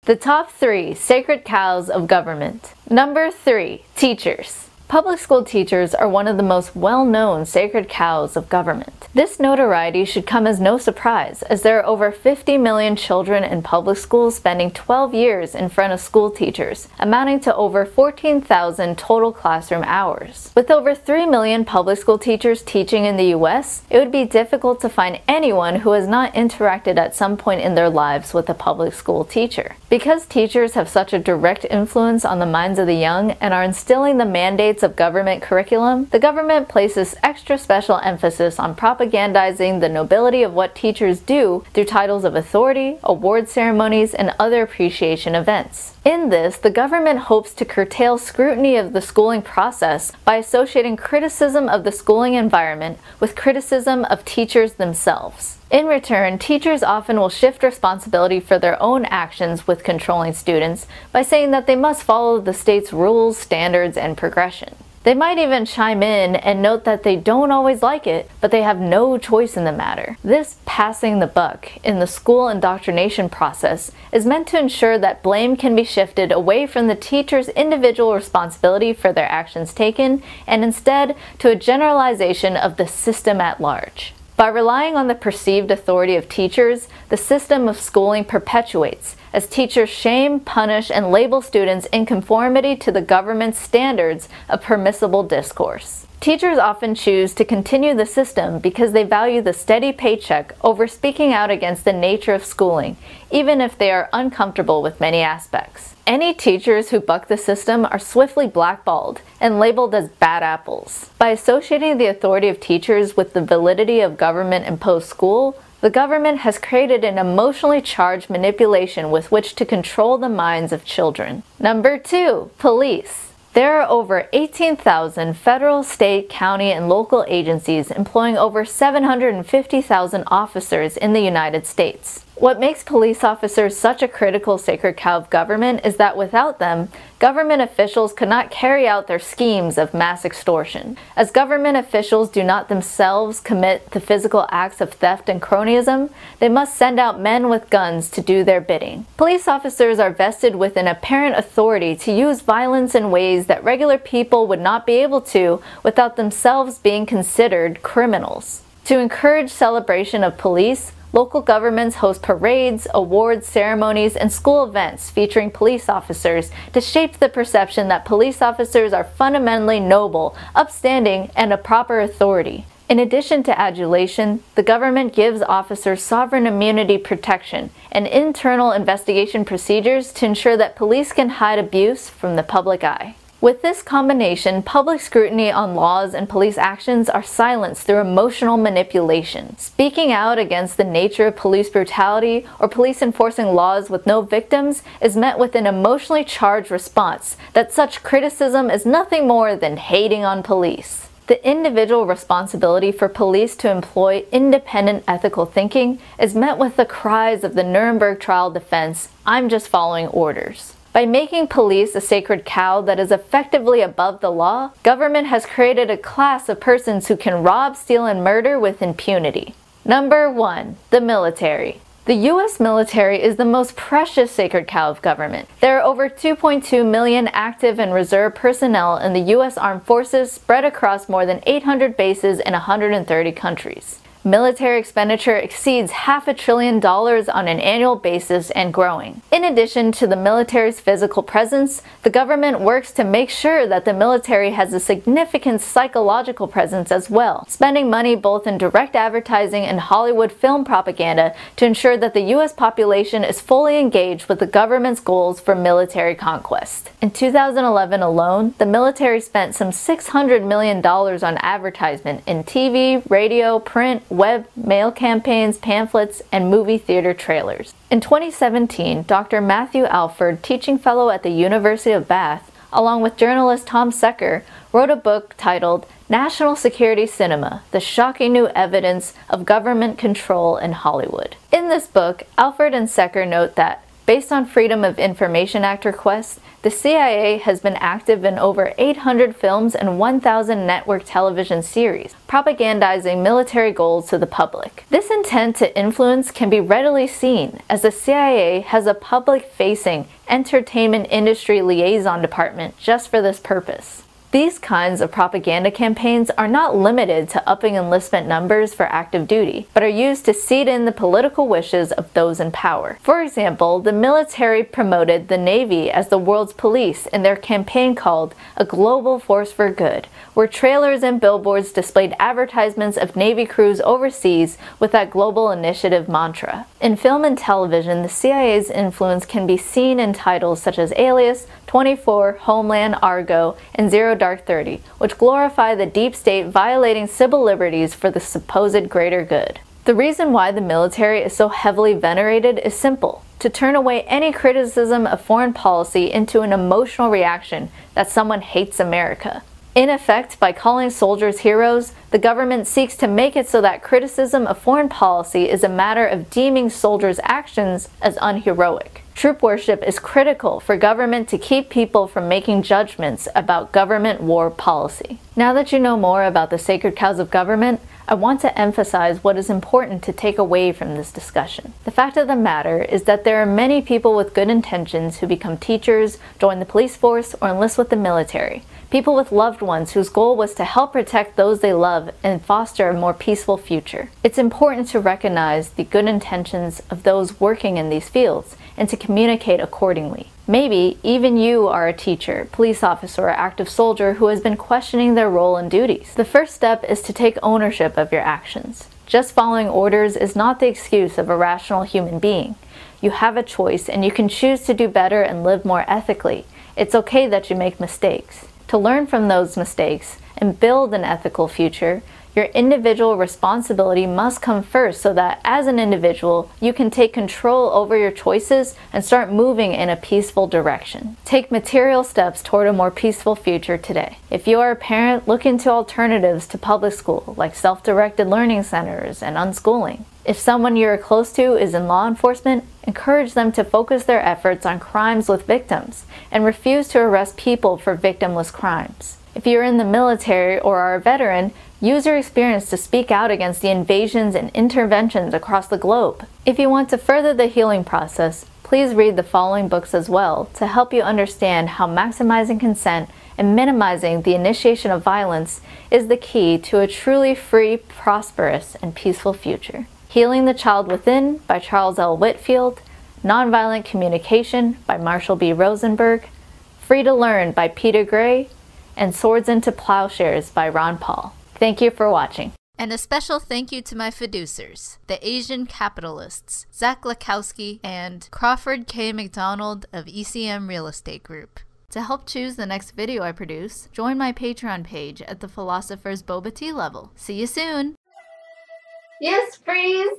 The top 3 sacred cows of government. Number 3, teachers. Public school teachers are one of the most well-known sacred cows of government. This notoriety should come as no surprise, as there are over 50 million children in public schools spending 12 years in front of school teachers, amounting to over 14,000 total classroom hours. With over 3 million public school teachers teaching in the US, it would be difficult to find anyone who has not interacted at some point in their lives with a public school teacher. Because teachers have such a direct influence on the minds of the young and are instilling the mandates of government curriculum, the government places extra special emphasis on propagandizing the nobility of what teachers do through titles of authority, award ceremonies, and other appreciation events. In this, the government hopes to curtail scrutiny of the schooling process by associating criticism of the schooling environment with criticism of teachers themselves. In return, teachers often will shift responsibility for their own actions with controlling students by saying that they must follow the state's rules, standards, and progression. They might even chime in and note that they don't always like it, but they have no choice in the matter. This passing the buck in the school indoctrination process is meant to ensure that blame can be shifted away from the teacher's individual responsibility for their actions taken, and instead to a generalization of the system at large. By relying on the perceived authority of teachers, the system of schooling perpetuates, as teachers shame, punish, and label students in conformity to the government's standards of permissible discourse. Teachers often choose to continue the system because they value the steady paycheck over speaking out against the nature of schooling, even if they are uncomfortable with many aspects. Any teachers who buck the system are swiftly blackballed and labeled as bad apples. By associating the authority of teachers with the validity of government-imposed school, the government has created an emotionally charged manipulation with which to control the minds of children. Number 2, police. There are over 18,000 federal, state, county, and local agencies employing over 750,000 officers in the United States. What makes police officers such a critical sacred cow of government is that without them, government officials could not carry out their schemes of mass extortion. As government officials do not themselves commit the physical acts of theft and cronyism, they must send out men with guns to do their bidding. Police officers are vested with an apparent authority to use violence in ways that regular people would not be able to without themselves being considered criminals. To encourage celebration of police, local governments host parades, awards, ceremonies, and school events featuring police officers to shape the perception that police officers are fundamentally noble, upstanding, and a proper authority. In addition to adulation, the government gives officers sovereign immunity protection and internal investigation procedures to ensure that police can hide abuse from the public eye. With this combination, public scrutiny on laws and police actions are silenced through emotional manipulation. Speaking out against the nature of police brutality or police enforcing laws with no victims is met with an emotionally charged response that such criticism is nothing more than hating on police. The individual responsibility for police to employ independent ethical thinking is met with the cries of the Nuremberg trial defense, "I'm just following orders." By making police a sacred cow that is effectively above the law, government has created a class of persons who can rob, steal, and murder with impunity. Number 1, the military. The US military is the most precious sacred cow of government. There are over 2.2 million active and reserve personnel in the US Armed Forces spread across more than 800 bases in 130 countries. Military expenditure exceeds $500 billion on an annual basis and growing. In addition to the military's physical presence, the government works to make sure that the military has a significant psychological presence as well, spending money both in direct advertising and Hollywood film propaganda to ensure that the US population is fully engaged with the government's goals for military conquest. In 2011 alone, the military spent some $600 million on advertisement in TV, radio, print, web, mail campaigns, pamphlets, and movie theater trailers. In 2017, Dr. Matthew Alford, teaching fellow at the University of Bath, along with journalist Tom Secker, wrote a book titled National Security Cinema: The Shocking New Evidence of Government Control in Hollywood. In this book, Alford and Secker note that Based on Freedom of Information Act requests, the CIA has been active in over 800 films and 1,000 network television series, propagandizing military goals to the public. This intent to influence can be readily seen as the CIA has a public-facing entertainment industry liaison department just for this purpose. These kinds of propaganda campaigns are not limited to upping enlistment numbers for active duty, but are used to seed in the political wishes of those in power. For example, the military promoted the Navy as the world's police in their campaign called A Global Force for Good, where trailers and billboards displayed advertisements of Navy crews overseas with that global initiative mantra. In film and television, the CIA's influence can be seen in titles such as Alias, 24, Homeland, Argo, and Zero Dark 30, which glorify the deep state violating civil liberties for the supposed greater good. The reason why the military is so heavily venerated is simple: to turn away any criticism of foreign policy into an emotional reaction that someone hates America. In effect, by calling soldiers heroes, the government seeks to make it so that criticism of foreign policy is a matter of deeming soldiers' actions as unheroic. Troop worship is critical for government to keep people from making judgments about government war policy. Now that you know more about the sacred cows of government, I want to emphasize what is important to take away from this discussion. The fact of the matter is that there are many people with good intentions who become teachers, join the police force, or enlist with the military. People with loved ones whose goal was to help protect those they love and foster a more peaceful future. It's important to recognize the good intentions of those working in these fields and to communicate accordingly. Maybe even you are a teacher, police officer, or active soldier who has been questioning their role and duties. The first step is to take ownership of your actions. Just following orders is not the excuse of a rational human being. You have a choice and you can choose to do better and live more ethically. It's okay that you make mistakes. To learn from those mistakes and build an ethical future, your individual responsibility must come first so that as an individual, you can take control over your choices and start moving in a peaceful direction. Take material steps toward a more peaceful future today. If you are a parent, look into alternatives to public school, like self-directed learning centers and unschooling. If someone you're close to is in law enforcement, encourage them to focus their efforts on crimes with victims and refuse to arrest people for victimless crimes. If you're in the military or are a veteran, use your experience to speak out against the invasions and interventions across the globe. If you want to further the healing process, please read the following books as well to help you understand how maximizing consent and minimizing the initiation of violence is the key to a truly free, prosperous, and peaceful future. Healing the Child Within by Charles L. Whitfield, Nonviolent Communication by Marshall B. Rosenberg, Free to Learn by Peter Gray, and Swords into Plowshares by Ron Paul. Thank you for watching. And a special thank you to my fiduciaries, the Asian capitalists, Zach Lakowski and Crawford K. McDonald of ECM Real Estate Group. To help choose the next video I produce, join my Patreon page at the Philosopher's Boba Tea level. See you soon! Yes, freeze!